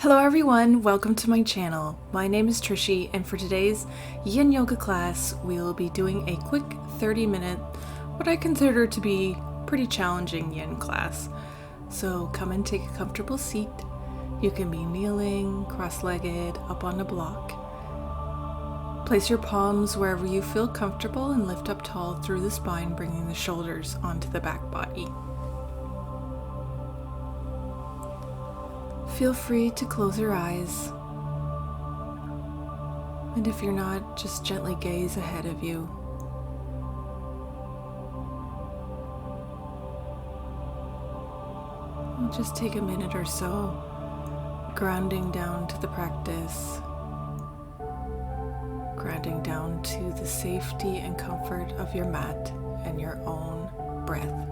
Hello everyone, welcome to my channel. My name is Trishy, and for today's Yin Yoga class, we'll be doing a quick 30-minute, what I consider to be pretty challenging Yin class. So come and take a comfortable seat. You can be kneeling, cross-legged, up on a block. Place your palms wherever you feel comfortable and lift up tall through the spine, bringing the shoulders onto the back body. Feel free to close your eyes, and if you're not, just gently gaze ahead of you. We'll just take a minute or so, grounding down to the practice, grounding down to the safety and comfort of your mat and your own breath.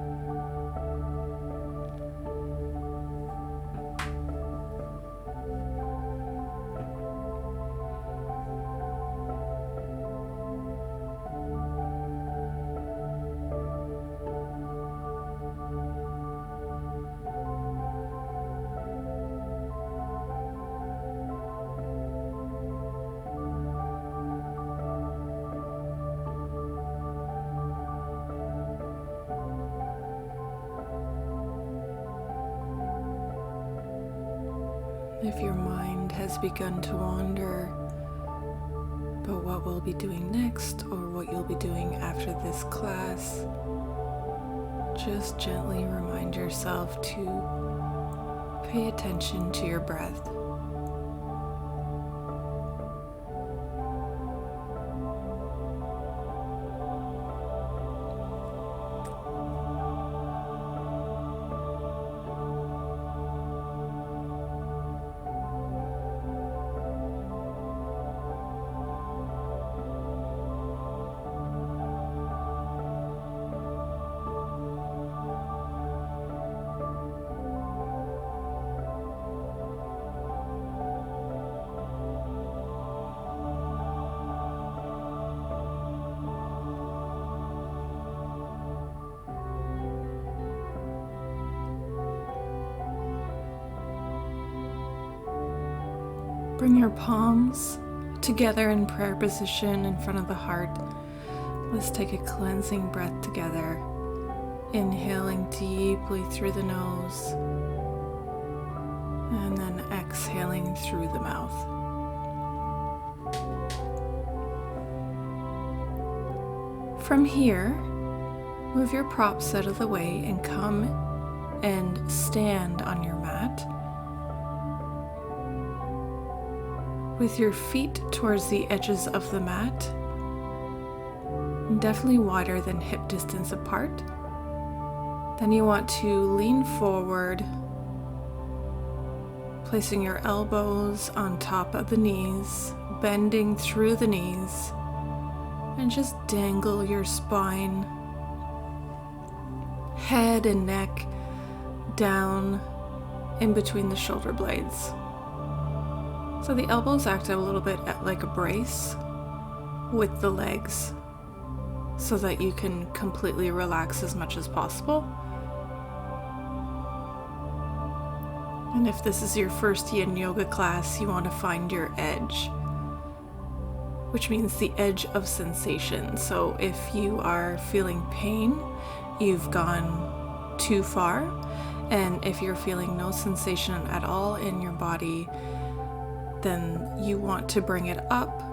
If your mind has begun to wander about what we'll be doing next or what you'll be doing after this class, just gently remind yourself to pay attention to your breath. Bring your palms together in prayer position in front of the heart. Let's take a cleansing breath together, inhaling deeply through the nose and then exhaling through the mouth. From here, move your props out of the way and come and stand on your mat, with your feet towards the edges of the mat, definitely wider than hip distance apart. Then you want to lean forward, placing your elbows on top of the knees, bending through the knees, and just dangle your spine, head and neck down in between the shoulder blades. So the elbows act a little bit like a brace with the legs so that you can completely relax as much as possible. And if this is your first Yin Yoga class, you want to find your edge, which means the edge of sensation. So if you are feeling pain, you've gone too far. And if you're feeling no sensation at all in your body, then you want to bring it up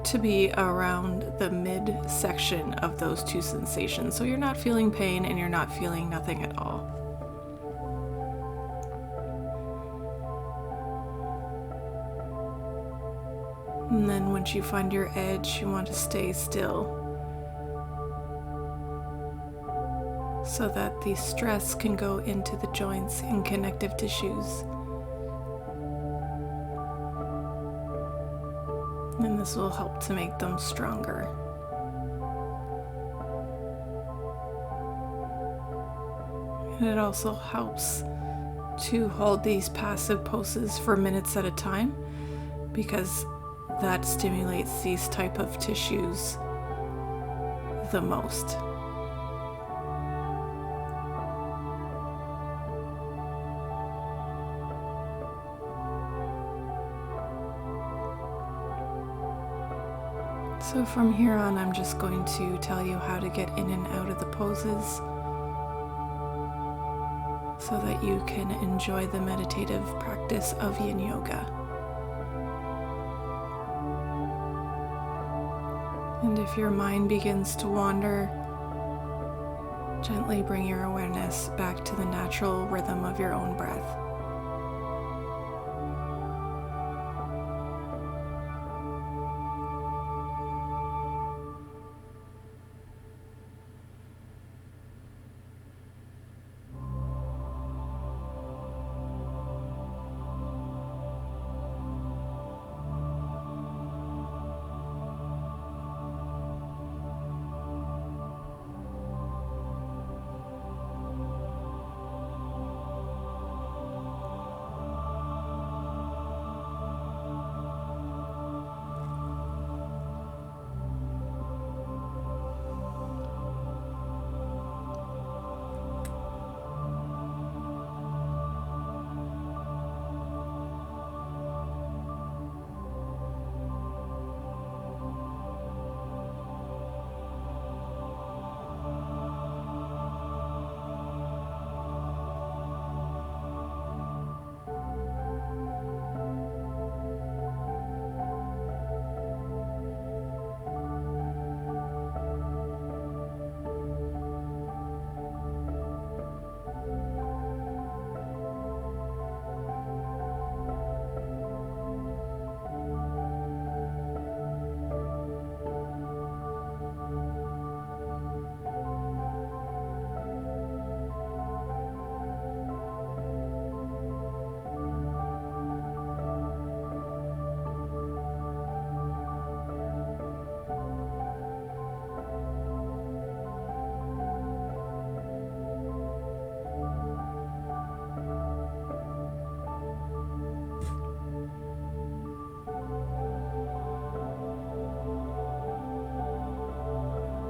to be around the midsection of those two sensations. So you're not feeling pain and you're not feeling nothing at all. And then once you find your edge, you want to stay still so that the stress can go into the joints and connective tissues. And this will help to make them stronger. And it also helps to hold these passive poses for minutes at a time, because that stimulates these type of tissues the most. So from here on, I'm just going to tell you how to get in and out of the poses so that you can enjoy the meditative practice of Yin Yoga. And if your mind begins to wander, gently bring your awareness back to the natural rhythm of your own breath.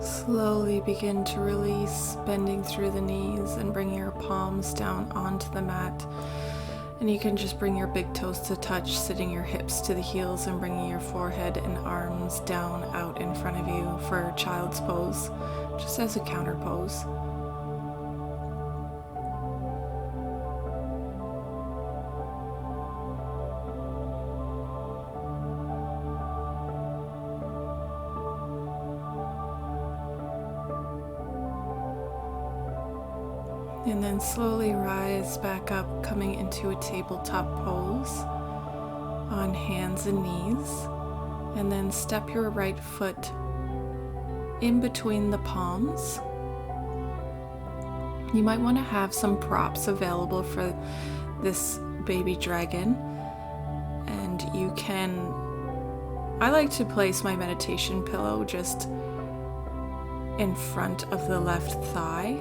Slowly begin to release, bending through the knees and bring your palms down onto the mat. And you can just bring your big toes to touch, sitting your hips to the heels and bringing your forehead and arms down out in front of you for child's pose, just as a counter pose. And then slowly rise back up, coming into a tabletop pose on hands and knees. And then step your right foot in between the palms. You might want to have some props available for this baby dragon. And you can, I like to place my meditation pillow just in front of the left thigh,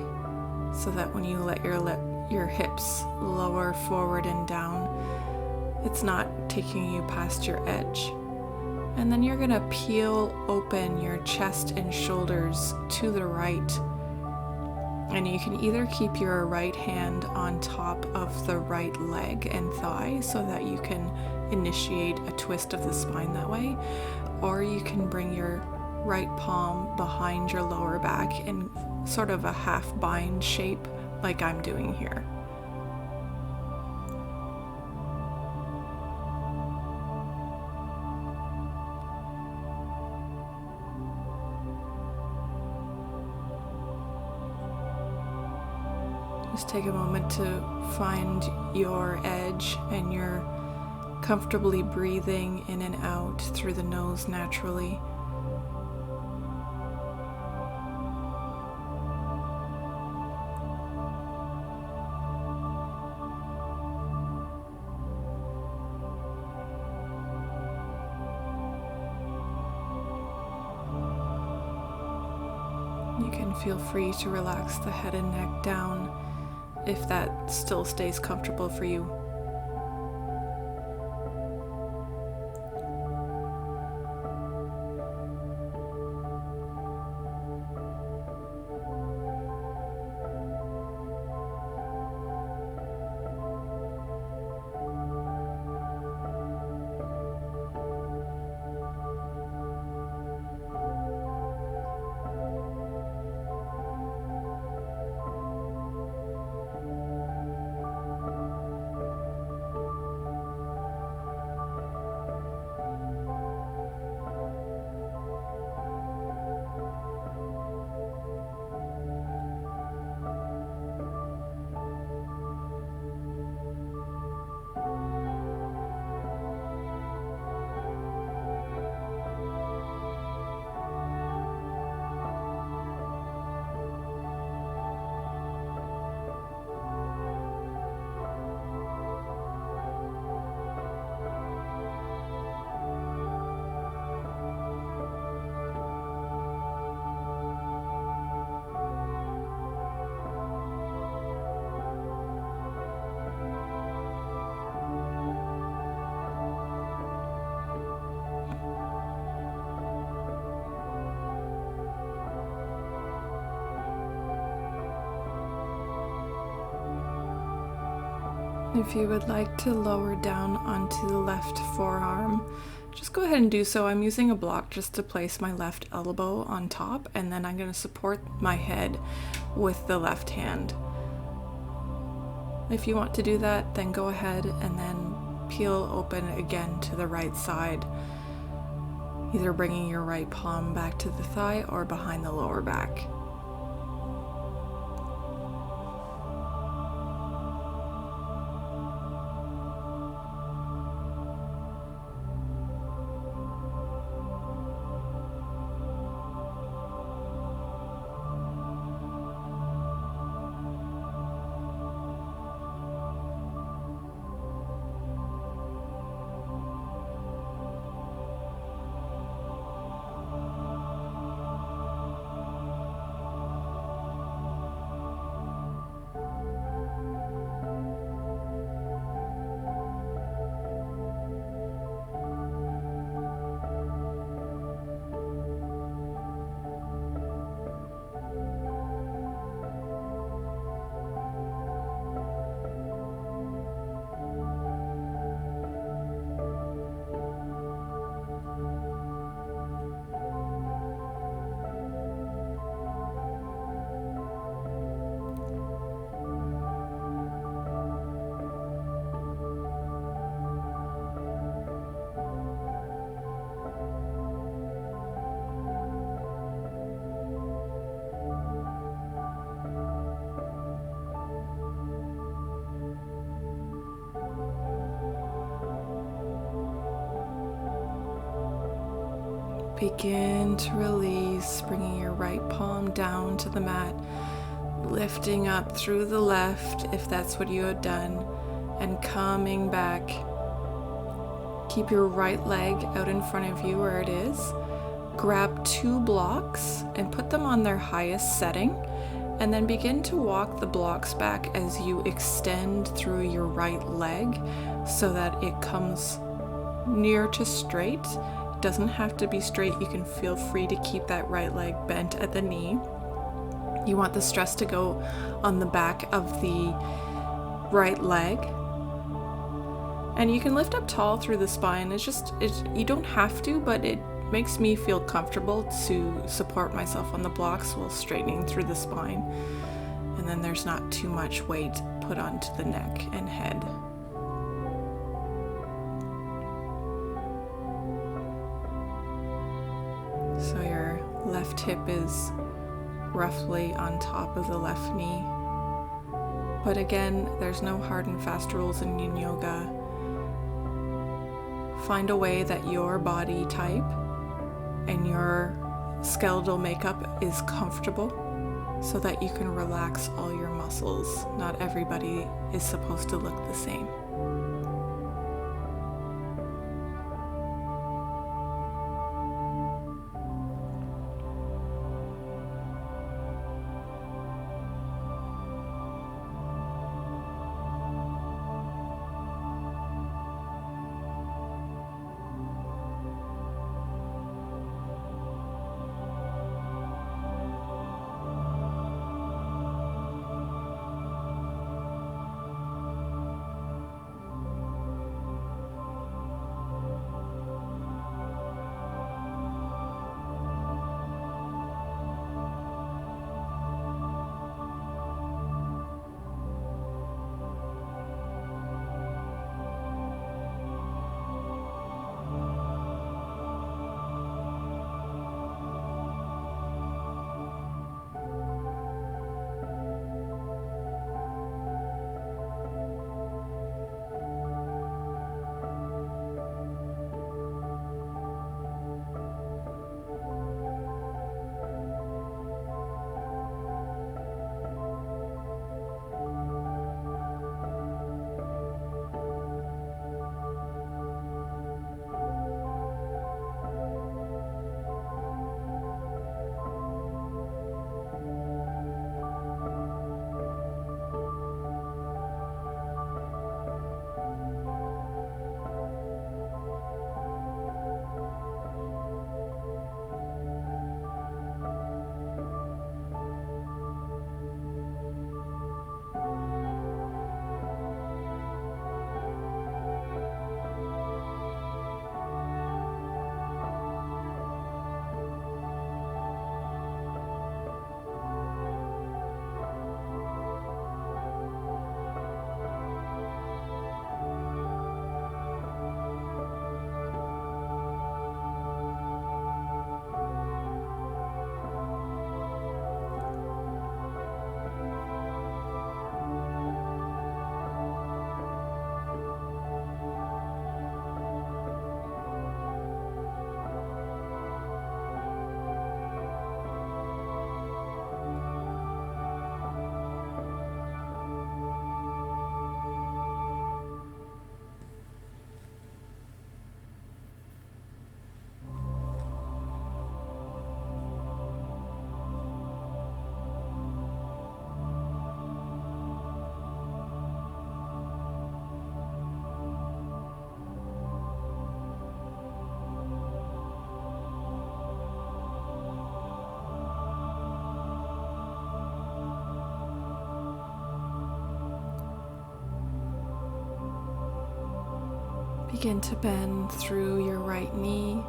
so that when you let your hips lower forward and down, it's not taking you past your edge. And then you're gonna peel open your chest and shoulders to the right. And you can either keep your right hand on top of the right leg and thigh so that you can initiate a twist of the spine that way, or you can bring your right palm behind your lower back in sort of a half bind shape like I'm doing here. Just take a moment to find your edge, and you're comfortably breathing in and out through the nose naturally. You can feel free to relax the head and neck down if that still stays comfortable for you. If you would like to lower down onto the left forearm, just go ahead and do so. I'm using a block just to place my left elbow on top, and then I'm going to support my head with the left hand. If you want to do that, then go ahead and then peel open again to the right side, either bringing your right palm back to the thigh or behind the lower back. Begin to release, bringing your right palm down to the mat, lifting up through the left if that's what you had done, and coming back. Keep your right leg out in front of you where it is. Grab 2 blocks and put them on their highest setting, and then begin to walk the blocks back as you extend through your right leg so that it comes near to straight. Doesn't have to be straight. You can feel free to keep that right leg bent at the knee. You want the stress to go on the back of the right leg. And you can lift up tall through the spine. You don't have to, but it makes me feel comfortable to support myself on the blocks while straightening through the spine. And then there's not too much weight put onto the neck and head. So your left hip is roughly on top of the left knee. But again, there's no hard and fast rules in Yin Yoga. Find a way that your body type and your skeletal makeup is comfortable so that you can relax all your muscles. Not everybody is supposed to look the same. Begin to bend through your right knee,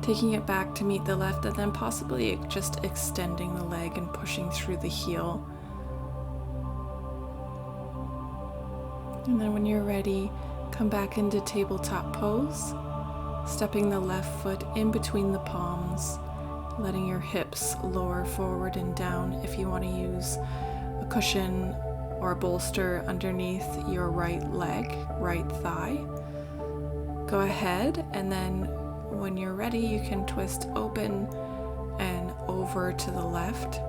taking it back to meet the left, and then possibly just extending the leg and pushing through the heel. And then when you're ready, come back into tabletop pose, stepping the left foot in between the palms, letting your hips lower forward and down. If you want to use a cushion or a bolster underneath your right leg, right thigh, go ahead, and then when you're ready, you can twist open and over to the left.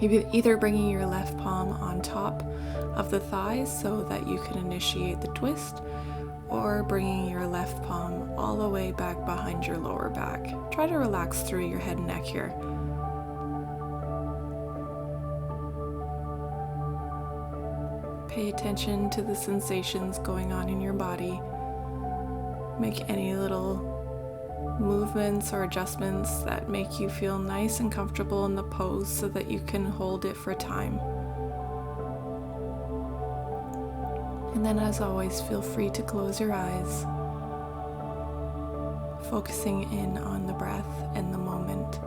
You're either bringing your left palm on top of the thighs so that you can initiate the twist, or bringing your left palm all the way back behind your lower back. Try to relax through your head and neck here. Pay attention to the sensations going on in your body. Make any little movements or adjustments that make you feel nice and comfortable in the pose so that you can hold it for time. And then, as always, feel free to close your eyes, focusing in on the breath and the moment.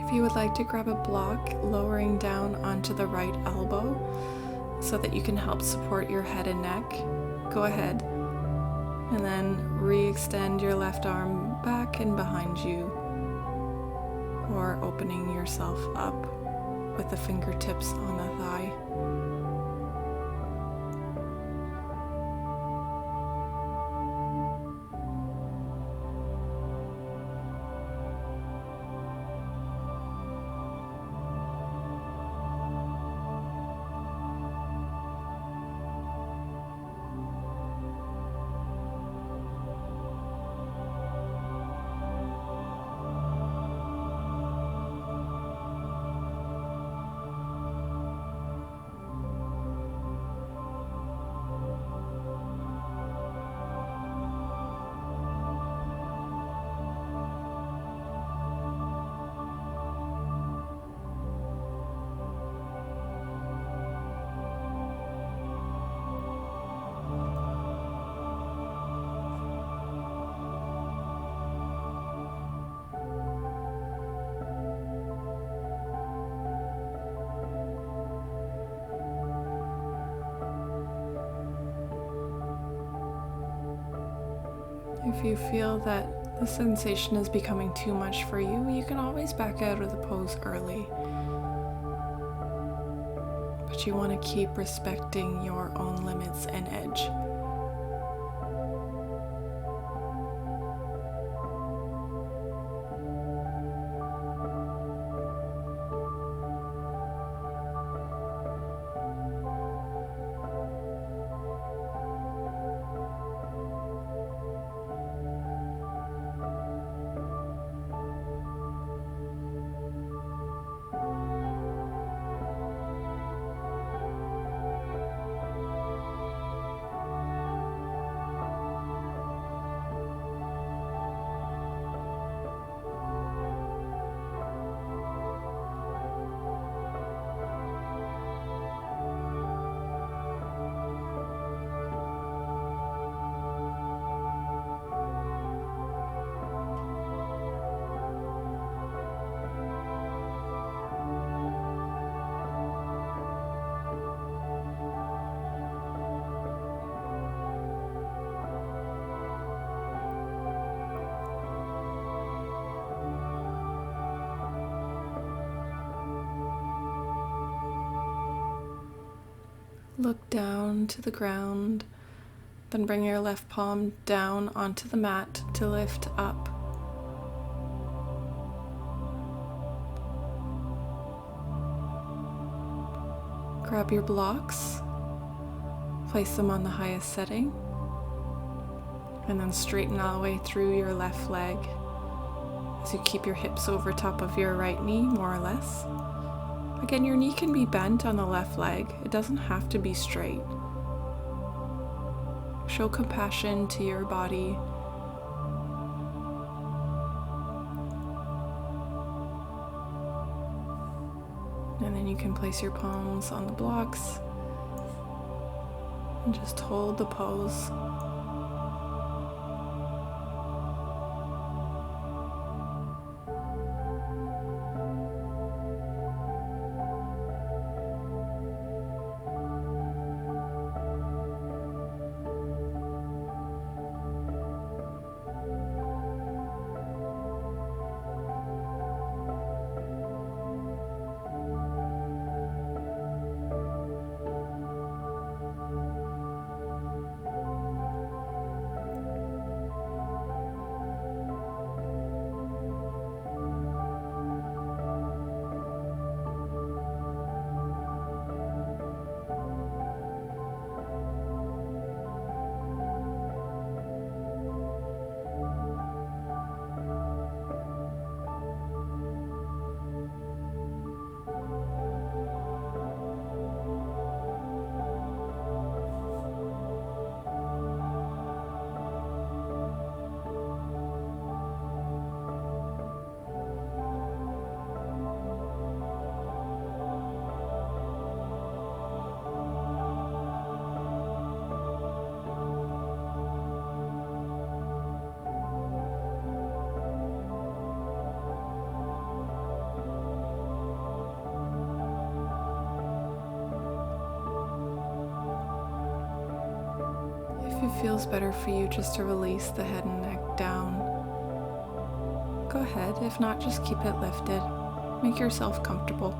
If you would like to grab a block, lowering down onto the right elbow so that you can help support your head and neck, go ahead. And then re-extend your left arm back and behind you, or opening yourself up with the fingertips on the thigh. If you feel that the sensation is becoming too much for you, you can always back out of the pose early. But you want to keep respecting your own limits and edge. Look down to the ground, then bring your left palm down onto the mat to lift up. Grab your blocks, place them on the highest setting, and then straighten all the way through your left leg as you keep your hips over top of your right knee, more or less. Again, your knee can be bent on the left leg. It doesn't have to be straight. Show compassion to your body. And then you can place your palms on the blocks and just hold the pose. If it feels better for you just to release the head and neck down, go ahead. If not, just keep it lifted. Make yourself comfortable.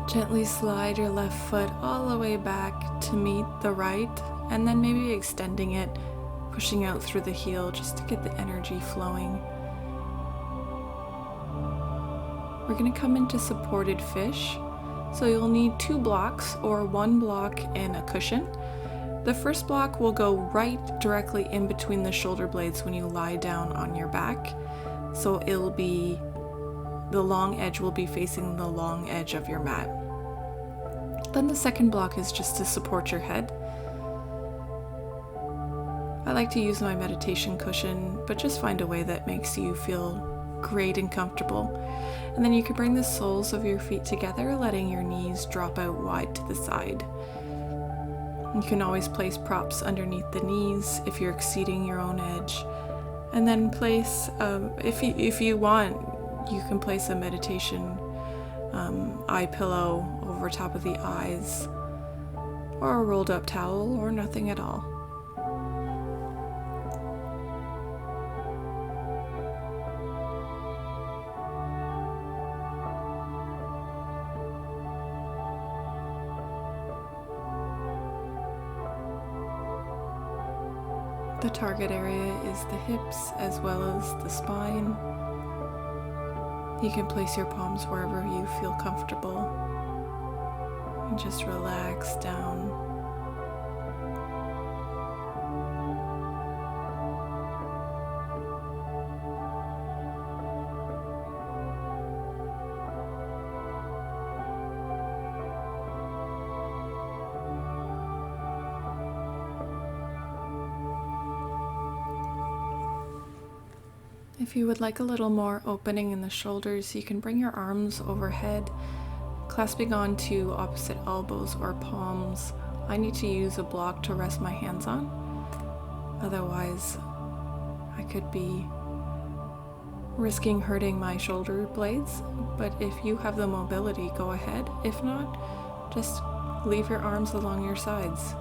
Gently slide your left foot all the way back to meet the right, and then maybe extending it, pushing out through the heel just to get the energy flowing. We're going to come into supported fish, so you'll need 2 blocks or 1 block and a cushion. The first block will go right directly in between the shoulder blades when you lie down on your back, so the long edge will be facing the long edge of your mat. Then the second block is just to support your head. I like to use my meditation cushion, but just find a way that makes you feel great and comfortable. And then you can bring the soles of your feet together, letting your knees drop out wide to the side. You can always place props underneath the knees if you're exceeding your own edge. And then place, if you want, you can place a meditation eye pillow over top of the eyes, or a rolled up towel, or nothing at all. The target area is the hips as well as the spine. You can place your palms wherever you feel comfortable and just relax down. If you would like a little more opening in the shoulders, you can bring your arms overhead, clasping onto opposite elbows or palms. I need to use a block to rest my hands on. Otherwise, I could be risking hurting my shoulder blades. But if you have the mobility, go ahead. If not, just leave your arms along your sides.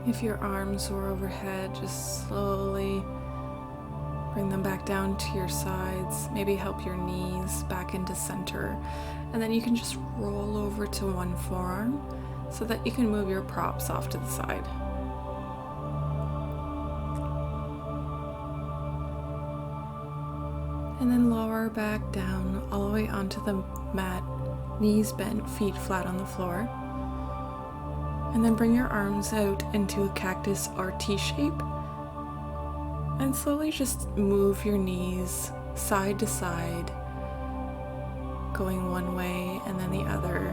If your arms were overhead, just slowly bring them back down to your sides. Maybe help your knees back into center. And then you can just roll over to one forearm so that you can move your props off to the side. And then lower back down all the way onto the mat, knees bent, feet flat on the floor. And then bring your arms out into a cactus or T shape. And slowly just move your knees side to side, going one way and then the other.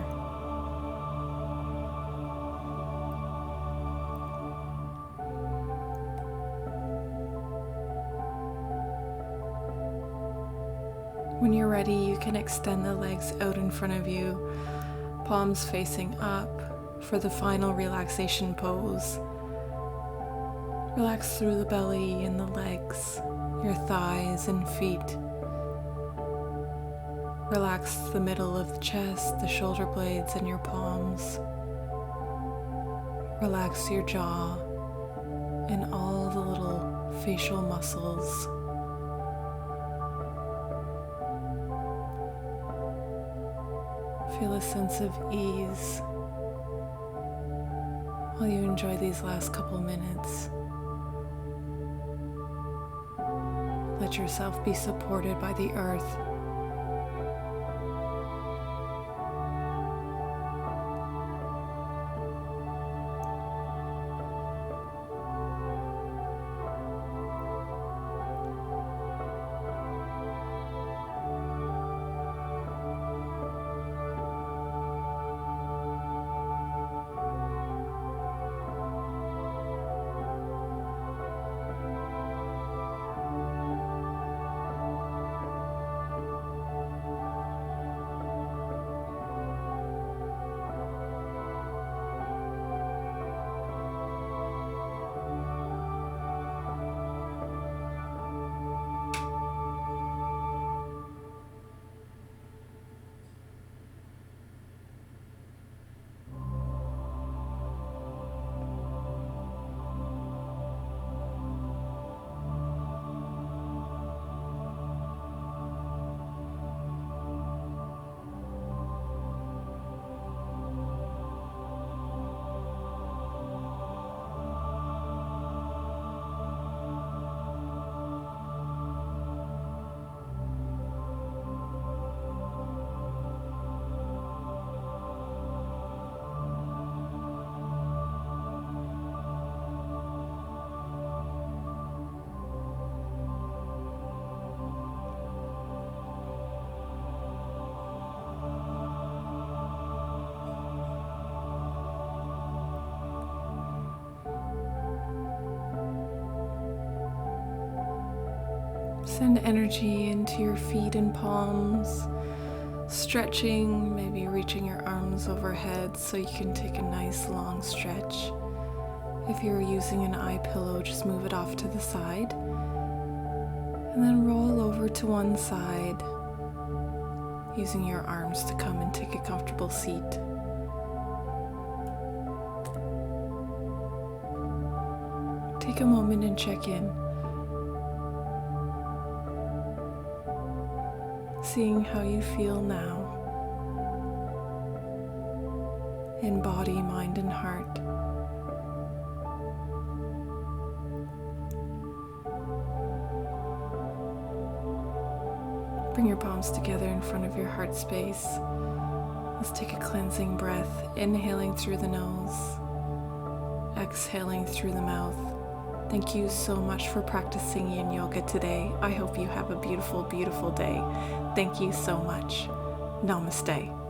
When you're ready, you can extend the legs out in front of you, palms facing up, for the final relaxation pose. Relax through the belly and the legs, your thighs and feet. Relax the middle of the chest, the shoulder blades, and your palms. Relax your jaw and all the little facial muscles. Feel a sense of ease while you enjoy these last couple minutes. Let yourself be supported by the earth. Send energy into your feet and palms, stretching, maybe reaching your arms overhead so you can take a nice long stretch. If you're using an eye pillow, just move it off to the side and then roll over to one side, using your arms to come and take a comfortable seat. Take a moment and check in. Seeing how you feel now in body, mind, and heart. Bring your palms together in front of your heart space. Let's take a cleansing breath, inhaling through the nose, exhaling through the mouth. Thank you so much for practicing Yin Yoga today. I hope you have a beautiful, beautiful day. Thank you so much. Namaste.